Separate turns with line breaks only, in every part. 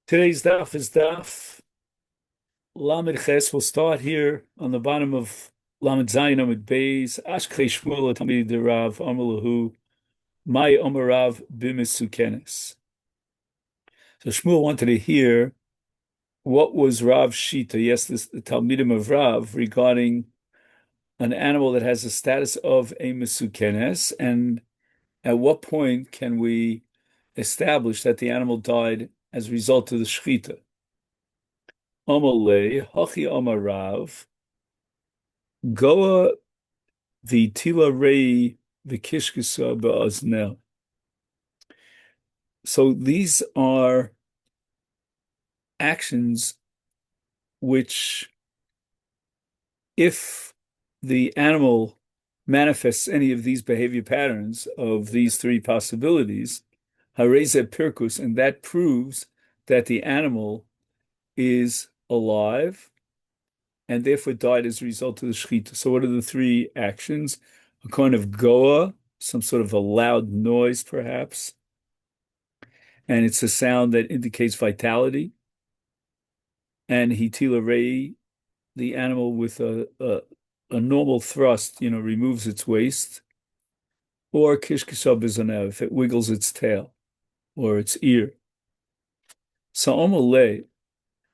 Today's daf is daf Lamed Ches. We'll start here on the bottom of Lamed Zayin Amud Beis. Ashkei Shmuel Tamid de Rav Amalahu Mai Omarav B'Mesukenes. So Shmuel wanted to hear what was Rav's shita. Yes, the Talmidim of Rav regarding an animal that has the status of a Mesukenes, and at what point can we establish that the animal died as a result of the shechita? Amalei, Hachi Amarav, Goa the Tila Rei the Kishkisa Ba'aznel. So these are actions which, if the animal manifests any of these behavior patterns of these three possibilities, Hareze Pirkus, and that proves that the animal is alive and therefore died as a result of the shechita. So what are the three actions? A kind of goa, some sort of a loud noise perhaps, and it's a sound that indicates vitality. And hitila rei, the animal with a normal thrust, removes its waist, or kishkisha bizanev, if it wiggles its tail or its ear. So Omalei,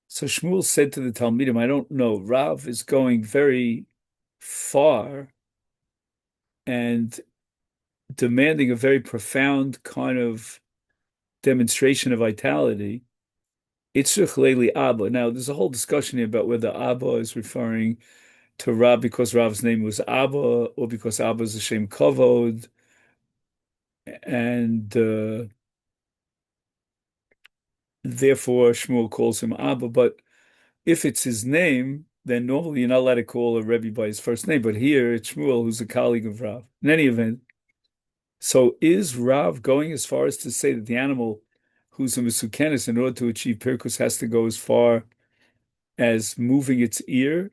so Shmuel said to the Talmidim, I don't know, Rav is going very far and demanding a very profound kind of demonstration of vitality. Itzrich Leili Abba. Now, there's a whole discussion here about whether Abba is referring to Rav because Rav's name was Abba, or because Abba is a Shem Kavod, and therefore Shmuel calls him Abba. But if it's his name, then normally you're not allowed to call a Rebbe by his first name. But here it's Shmuel, who's a colleague of Rav. In any event, so is Rav going as far as to say that the animal who's a Mesukenes, in order to achieve Pirkus, has to go as far as moving its ear?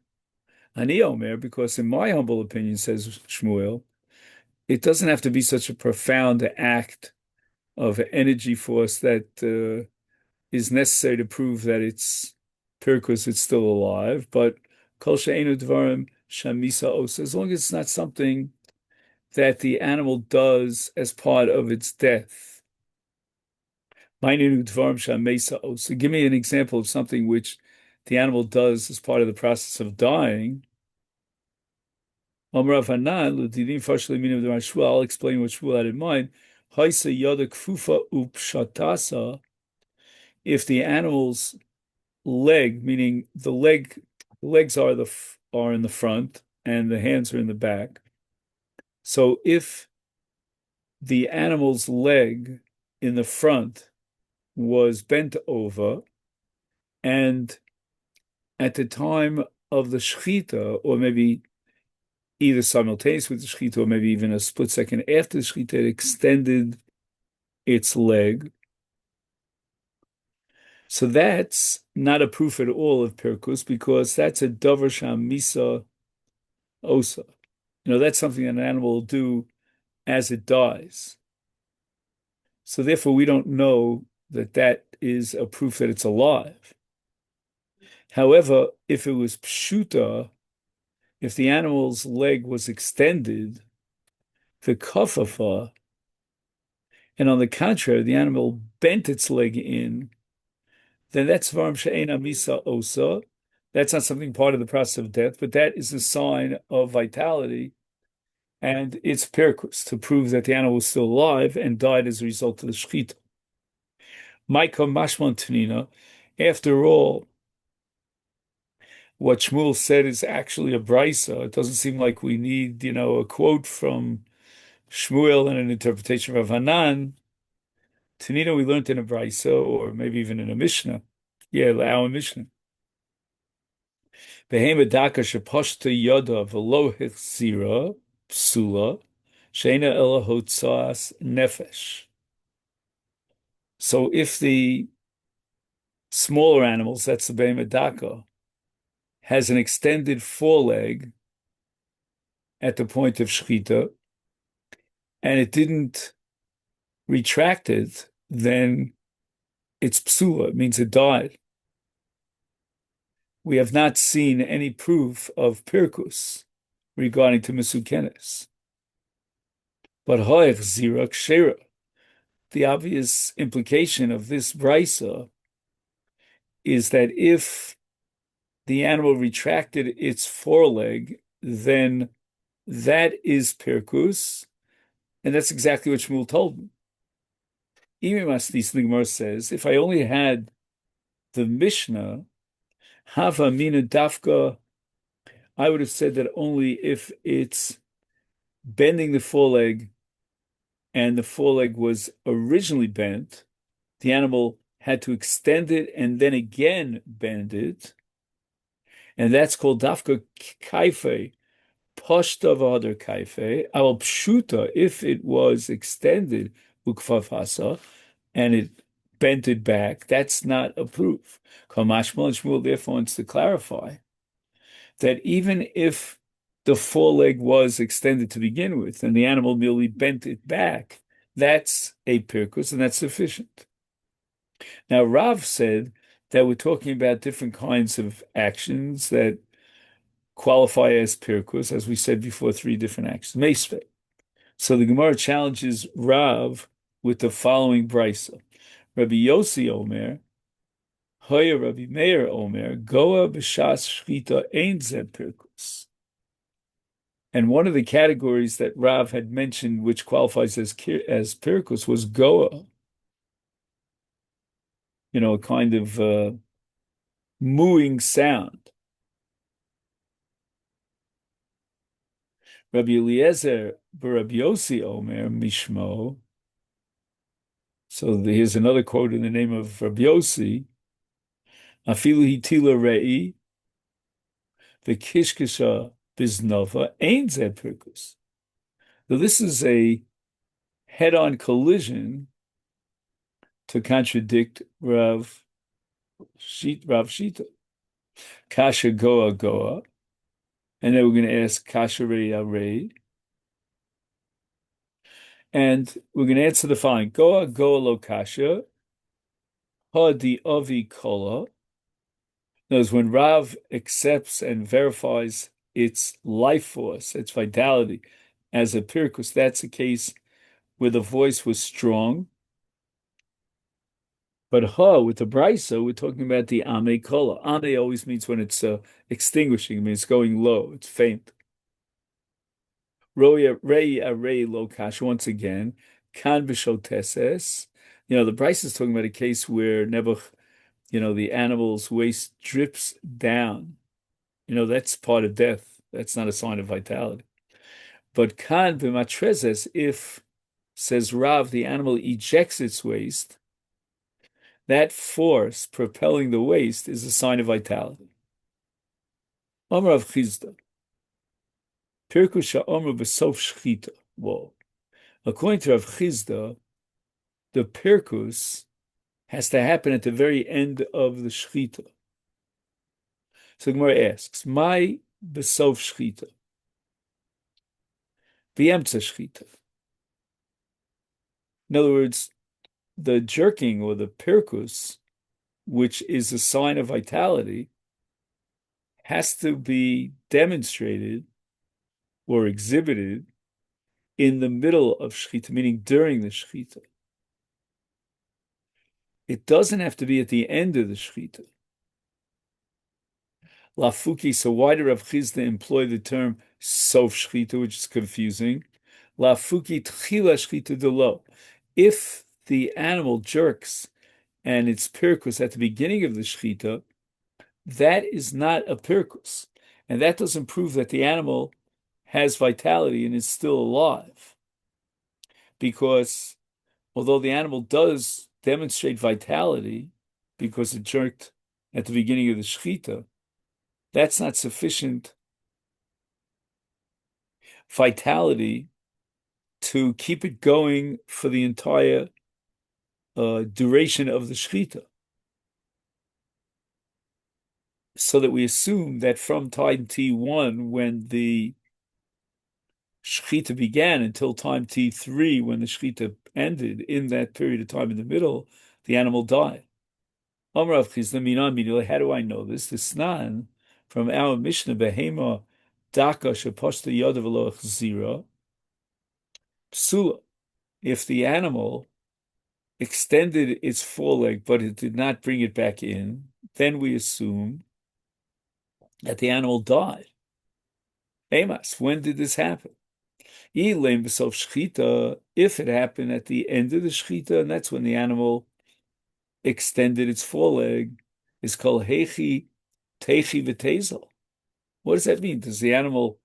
Ani Omer, because in my humble opinion, says Shmuel, it doesn't have to be such a profound act of energy force that is necessary to prove that it's Pirkus, it's still alive. But Kol She'enu Dvarim Shamisa Osa, as long as it's not something that the animal does as part of its death. So give me an example of something which the animal does as part of the process of dying. I'll explain what Shmuel had in mind. If the animal's leg, meaning the legs are in the front and the hands are in the back. So if the animal's leg in the front was bent over, and at the time of the shechita, or maybe either simultaneous with the shechita, or maybe even a split second after the shechita, it extended its leg. So that's not a proof at all of Pirkus, because that's a davar shamisa osa. That's something that an animal will do as it dies. So therefore, we don't know that that is a proof that it's alive. However, if it was pshuta, if the animal's leg was extended, the kafafa, and on the contrary, the animal bent its leg in, then that's varm she'ena misa osa. That's not something part of the process of death, but that is a sign of vitality, and it's pirkus to prove that the animal was still alive and died as a result of the shechita. Maika mashman tanina. After all, what Shmuel said is actually a brisa. It doesn't seem like we need, a quote from Shmuel and an interpretation of Hanan. Tanina, we learned in a brisa, or maybe even in a Mishnah. Yeah, our Mishnah. Behema daka shepashta yada v'lo hechzira psula sheina ela hotzas nefesh. So if the smaller animals, that's the behema daka, has an extended foreleg at the point of shechita, and it didn't retract it, then it's psula, it means it died. We have not seen any proof of pirkus regarding to Mesukenes. But hoich zira kshera. The obvious implication of this brisa is that if the animal retracted its foreleg, then that is pirkus, and that's exactly what Shmuel told me. Imimastis, the Gemara says, if I only had the Mishnah, Hava Mina Dafka, I would have said that only if it's bending the foreleg and the foreleg was originally bent, the animal had to extend it and then again bend it. And that's called Dafka Kaife, Poshta V'Hadar Kaife, Al Pshuta, if it was extended, Ukfafasa, and it bent it back, that's not a proof. Kamashmal and Shmuel therefore wants to clarify that even if the foreleg was extended to begin with and the animal merely bent it back, that's a pirkus and that's sufficient. Now, Rav said that we're talking about different kinds of actions that qualify as pirkus, as we said before, three different actions. Meisvei. So the Gemara challenges Rav with the following brisa. Rabbi Yossi Omer, Hoya Rabbi Meir Omer, Goa b'shas shchita ein zeh pirkus. And one of the categories that Rav had mentioned, which qualifies as pirkus, was Goa. A kind of mooing sound. Rabbi Eliezer b'Rabbi Yossi Omer Mishmo. So here's another quote in the name of Rabbi Yossi. Afilu hitila rei v'kishkisha biznova ein zeh pirkus. So this is a head-on collision to contradict Rav Shita. Kasha Goa Goa. And then we're going to ask Kasha Rei Rei. And we're going to answer the following. Goa Goa Lo Kasha. Ha di Avi Kola. Notice when Rav accepts and verifies its life force, its vitality as a pirkus, that's a case where the voice was strong. But with the brisa, we're talking about the ame kola. Ame always means when it's extinguishing, it means it's going low, it's faint. Rei lo kash, once again, kan b'shoteses. The brisa is talking about a case where Nebuch, the animal's waist drips down. That's part of death. That's not a sign of vitality. But kan b'matrezes, if, says Rav, the animal ejects its waist, that force propelling the waist is a sign of vitality. Omer of Chizda. Pirkus sha'omer b'sof shchita. Whoa. According to Rav Chizda, the pirkus has to happen at the very end of the shchita. So the Gemara asks, "My b'sof shchita, b'yemtza shchita." In other words, the jerking or the pirkus, which is a sign of vitality, has to be demonstrated or exhibited in the middle of shchita, meaning during the shchita. It doesn't have to be at the end of the shchita. Lafuki, so why did Rav Chizda employ the term sof shchita, which is confusing? Lafuki tchila shchita delo. If the animal jerks and it's pirkus at the beginning of the shchita, that is not a pirkus. And that doesn't prove that the animal has vitality and is still alive. Because although the animal does demonstrate vitality because it jerked at the beginning of the shechita, that's not sufficient vitality to keep it going for the entire duration of the shechita. So that we assume that from time T1, when the shechita began, until time T3, when the shechita ended, in that period of time in the middle, the animal died. Amar Rav Chisda Minan Minule, how do I know this? The Snan from our Mishnah Behema Daka Sheposhta Yodav Lo Zira Psula. If the animal extended its foreleg, but it did not bring it back in, then we assume that the animal died. Amos, when did this happen? If it happened at the end of the shchita, and that's when the animal extended its foreleg, is called hechi techi v'tezel. What does that mean? Does the animal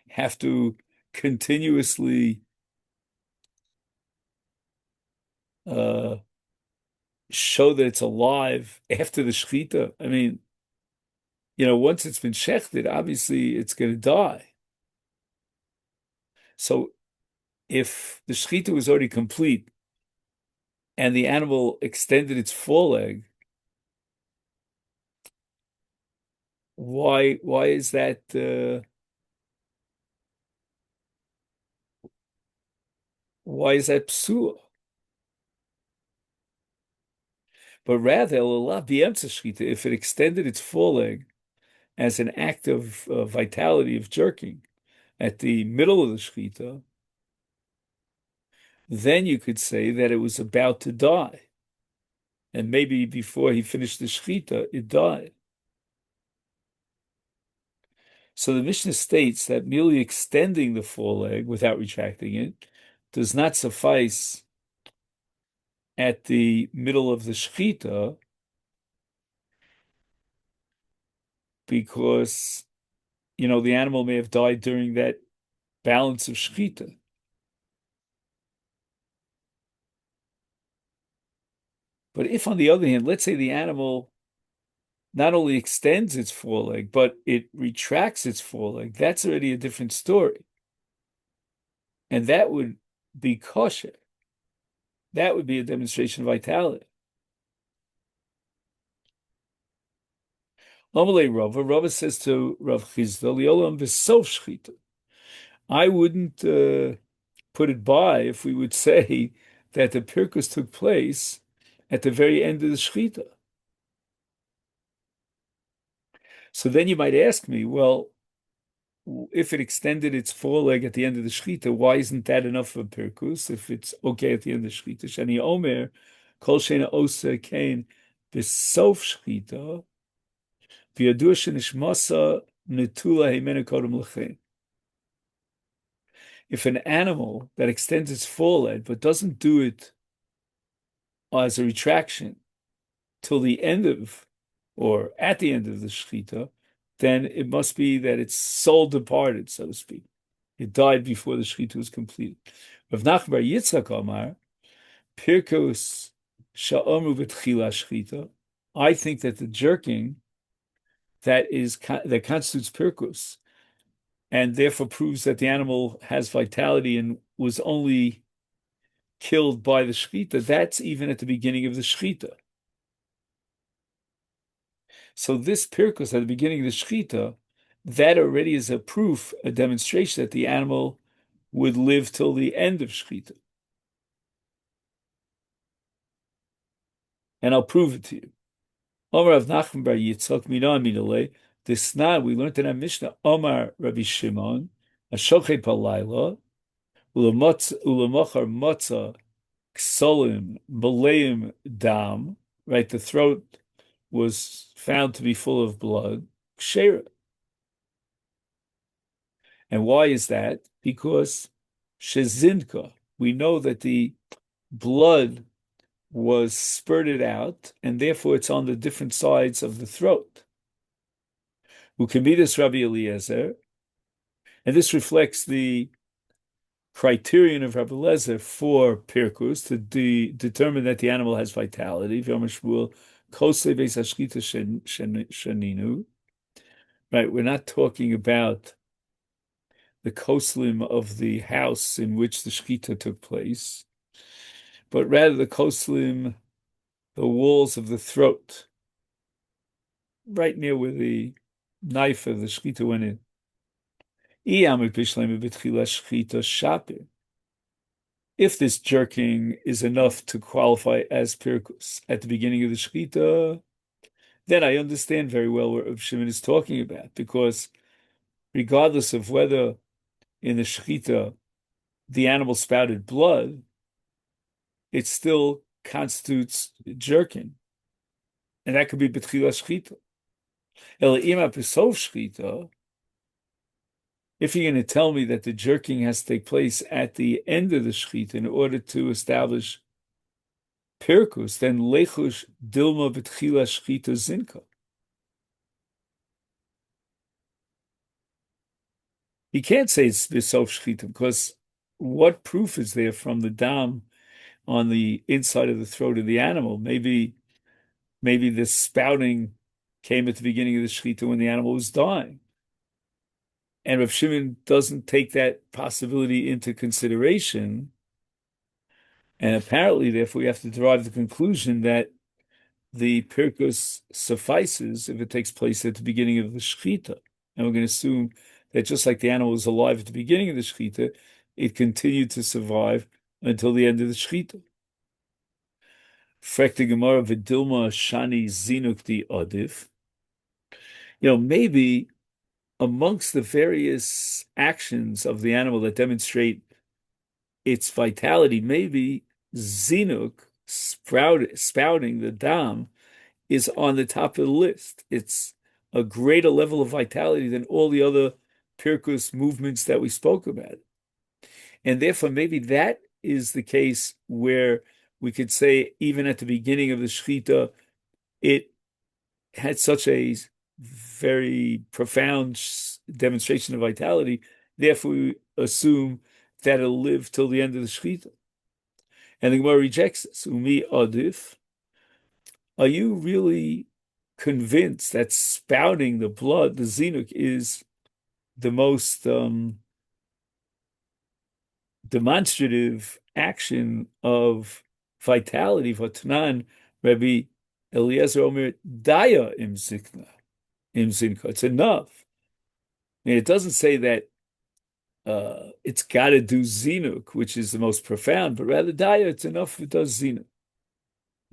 have to continuously show that it's alive after the shechita? I mean, once it's been shechted, obviously it's going to die. So if the shechita was already complete and the animal extended its foreleg, why is that? Why is that psula? But rather, if it extended its foreleg as an act of vitality, of jerking, at the middle of the shechita, then you could say that it was about to die. And maybe before he finished the shechita, it died. So the Mishnah states that merely extending the foreleg without retracting it does not suffice at the middle of the shechita, because the animal may have died during that balance of shechita. But if, on the other hand, let's say the animal not only extends its foreleg, but it retracts its foreleg, that's already a different story. And that would be kosher. That would be a demonstration of vitality. Rava says to Rav Chisda, Liolam v'sof shchita. I wouldn't put it by if we would say that the pirkus took place at the very end of the shchita. So then you might ask me, well, if it extended its foreleg at the end of the shechita, why isn't that enough for pirkus? If it's okay at the end of the shechita, shani omer kol shena osa kain b'sof shechita v'yadu shenishmasa netula heimena kodem l'chein. If an animal that extends its foreleg but doesn't do it as a retraction till the end of, or at the end of the shechita, then it must be that its soul departed, so to speak. It died before the shechita was completed. Rav Nachman bar Yitzchak Amar, Pirkos sha'omru v'tchila shechita. I think that the jerking that constitutes Pirkos, and therefore proves that the animal has vitality and was only killed by the shechita, that's even at the beginning of the shechita. So this pirkus at the beginning of the shechita, that already is a proof, a demonstration that the animal would live till the end of shechita. And I'll prove it to you. Omar Rav Nachman bar Yitzchak mina minale. This now we learned in our Mishnah. Omar Rabbi Shimon Ashochet palayla ulamachar matzah ksolim baleim dam. Right, the throat was found to be full of blood. Kshera. And why is that? Because shezinka, we know that the blood was spurted out, and therefore it's on the different sides of the throat. Ukemidus Rabbi Eliezer, and this reflects the criterion of Rabbi Eliezer for pirkus to determine that the animal has vitality. Right, we're not talking about the koslim of the house in which the shechita took place, but rather the koslim, the walls of the throat, right near where the knife of the shechita went in. if this jerking is enough to qualify as pirkus at the beginning of the shechita, then I understand very well what Rav Shimon is talking about, because regardless of whether in the shechita the animal spouted blood, it still constitutes jerking, and that could be betchila shechita. El ima pesov shechita. If you're going to tell me that the jerking has to take place at the end of the shechita in order to establish pirkus, then lechush dilma betchila shechita zinka. You can't say it's besof shechita, because what proof is there from the dam on the inside of the throat of the animal? Maybe the spouting came at the beginning of the shechita when the animal was dying. And Rav Shimon doesn't take that possibility into consideration. And apparently, therefore, we have to derive the conclusion that the pirkus suffices if it takes place at the beginning of the shechita. And we're going to assume that just like the animal was alive at the beginning of the shechita, it continued to survive until the end of the shechita. Frekte Gemara v'dilma shani zinuk di odif. Maybe amongst the various actions of the animal that demonstrate its vitality, maybe zinuk, spouting the dam, is on the top of the list. It's a greater level of vitality than all the other pirkus movements that we spoke about. And therefore, maybe that is the case where we could say, even at the beginning of the shechita, it had such a very profound demonstration of vitality. Therefore, we assume that it'll live till the end of the shechita. And the Gemara rejects this. Umi adif. Are you really convinced that spouting the blood, the zinuk, is the most demonstrative action of vitality? V'tanan Rabbi Eliezer Omer Daya im zinka. It's enough. I mean, it doesn't say that it's got to do zinuk, which is the most profound, but rather Daya, it's enough if it does zinuk.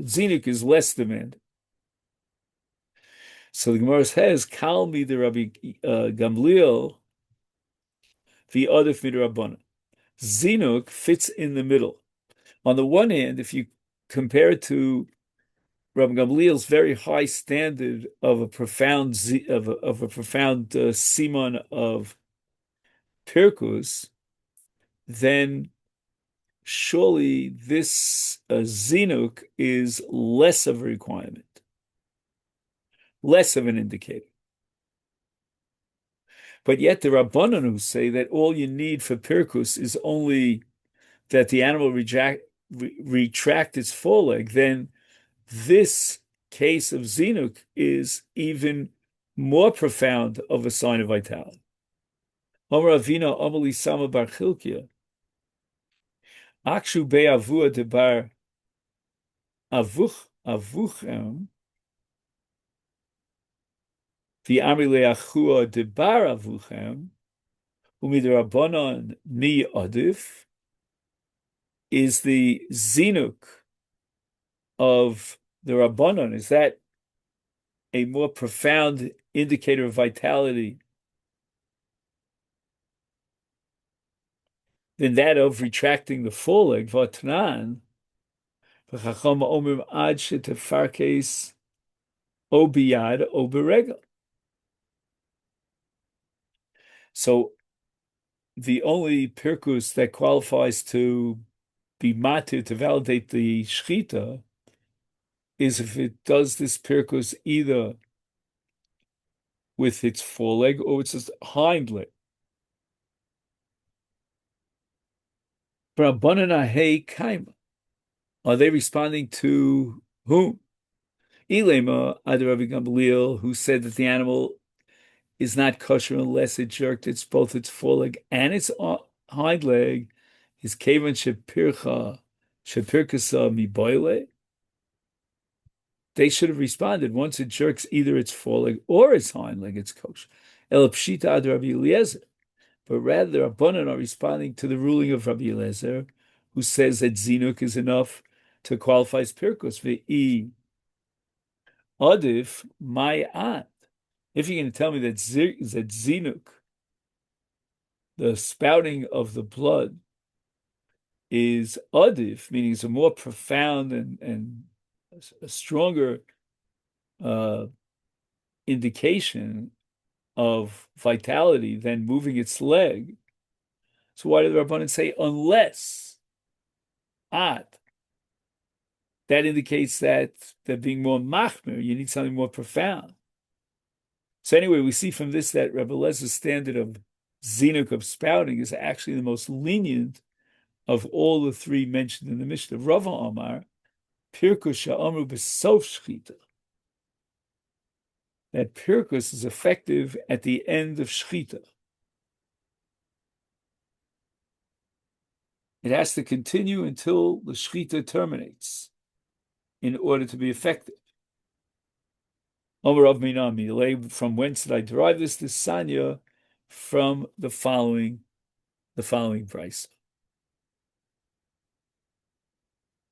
Zinuk is less demanding. So the Gemara says, "Kal mi the Rabbi Gamliel, the other midrabanan." Zinuk fits in the middle. On the one hand, if you compare it to Rabbi Gamliel's very high standard of a profound siman of pirkus, then surely this zinuk is less of a requirement, less of an indicator. But yet the Rabbanan who say that all you need for pirkus is only that the animal retract its foreleg, then this case of zinuk is even more profound of a sign of vitality. Omer Avina Omeli Sama Bar Chilkia Akshu Be'avua Debar Avuchem V'Amri Le'achua Debar Avuchem Umidrabanan Mi Adif is the zinuk of the Rabbanon. Is that a more profound indicator of vitality than that of retracting the foreleg? V'Tanan V'Chacham Omrim Ad Shetefarkes O Biyad O Beregel. So the only pirkus that qualifies to be matir, to validate the shechita, is if it does this pirkus either with its foreleg or with its hind leg. Are they responding to whom? Ilema Ad Rabbi Gamliel, who said that the animal is not kosher unless it jerked both its foreleg and its hind leg, is kevan shepirkasa miboile. They should have responded, once it jerks either its foreleg or its hind leg, it's kosher. El pshita ad Rabbi Eliezer. But rather, the Rabbanan are responding to the ruling of Rabbi Eliezer, who says that zinuk is enough to qualify as pirkus. Ve'i adif ma'at. If you're going to tell me that zinuk, the spouting of the blood, is adif, meaning it's a more profound and a stronger indication of vitality than moving its leg. So why did the Rabbanan say unless at? That indicates that they're being more machmir. You need something more profound. So anyway, we see from this that Rebbe Lezer's standard of zinuk, of spouting, is actually the most lenient of all the three mentioned in the Mishnah. Rava Amar, Pirkus sha'amru b'sof shchita. That Pirkus is effective at the end of shchita. It has to continue until the shchita terminates in order to be effective. Omer of Minami, from whence did I derive this? This Sanya from the following price.